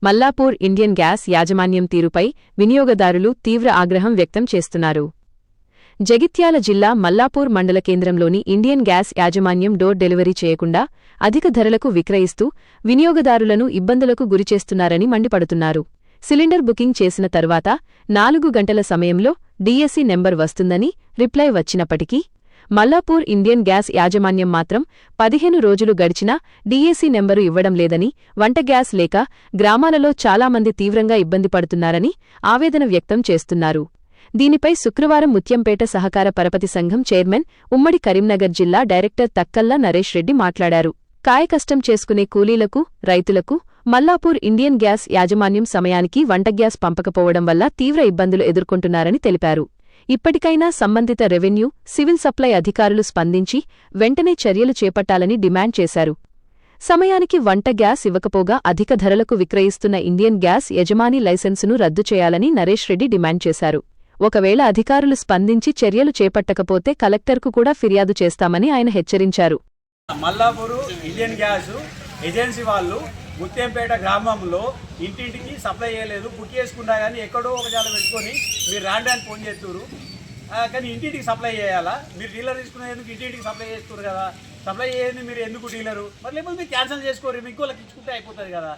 Mallapur Indian gas యాజమాన్యం తీరుపై వినియోగదారులు తీవ్ర ఆగ్రహం వ్యక్తం చేస్తున్నారు. జగిత్యాల జిల్లా మల్లాపూర్ మండల కేంద్రంలోని ఇండియన్ గ్యాస్ యాజమాన్యం డోర్ డెలివరీ చేయకుండా అధిక ధరలకు విక్రయిస్తూ వినియోగదారులను ఇబ్బందులకు గురిచేస్తున్నారని మండిపడుతున్నారు. సిలిండర్ బుకింగ్ చేసిన తర్వాత 4 గంటల సమయంలో డిఎస్సి నెంబర్ వస్తుందని రిప్లై వచ్చినప్పటికీ మల్లాపూర్ ఇండియన్ గ్యాస్ యాజమాన్యం మాత్రం 15 రోజులు గడిచినా డిఎస్సి నెంబరు ఇవ్వడం లేదని, వంట గ్యాస్ లేక గ్రామాలలో చాలామంది తీవ్రంగా ఇబ్బంది పడుతున్నారని ఆవేదన వ్యక్తం చేస్తున్నారు. దీనిపై శుక్రవారం ముత్యంపేట సహకార పరపతి సంఘం చైర్మన్, ఉమ్మడి కరీంనగర్ జిల్లా డైరెక్టర్ తక్కల్లా నరేష్ రెడ్డి మాట్లాడారు. కాయకష్టం చేసుకునే కూలీలకు, రైతులకు మల్లాపూర్ ఇండియన్ గ్యాస్ యాజమాన్యం సమయానికి వంట గ్యాస్ పంపకపోవడం వల్ల తీవ్ర ఇబ్బందులు ఎదుర్కొంటున్నారని తెలిపారు. ఇప్పటికైనా సంబంధిత రెవెన్యూ, సివిల్ సప్లై అధికారులు స్పందించి వెంటనే చర్యలు చేపట్టాలని డిమాండ్ చేశారు. సమయానికి వంట గ్యాస్ ఇవ్వకపోగా అధిక ధరలకు విక్రయిస్తున్న ఇండియన్ గ్యాస్ యజమాని లైసెన్సును రద్దు చేయాలని నరేష్ రెడ్డి డిమాండ్ చేశారు. ఒకవేళ అధికారులు స్పందించి చర్యలు చేపట్టకపోతే కలెక్టర్కు కూడా ఫిర్యాదు చేస్తామని ఆయన హెచ్చరించారు. మల్లాపూర్ ఇండియన్ గ్యాస్ ఏజెన్సీ వాళ్ళు ముత్యంపేట గ్రామంలో ఇంటింటికి సప్లై చేయలేదు. బుక్ చేసుకున్నా కానీ ఎక్కడో ఒక జాల పెట్టుకొని మీరు రాండి అని ఫోన్ చేస్తున్నారు. కానీ ఇంటింటికి సప్లై చేయాలా? మీరు డీలర్ తీసుకునేందుకు ఇంటింటికి సప్లై చేస్తున్నారు కదా. సప్లై చేయండి మీరు ఎందుకు డీలరు? మరి లేకపోతే మీరు క్యాన్సిల్ చేసుకోరు, మీకు వాళ్ళకి ఇచ్చుకుంటే అయిపోతుంది కదా.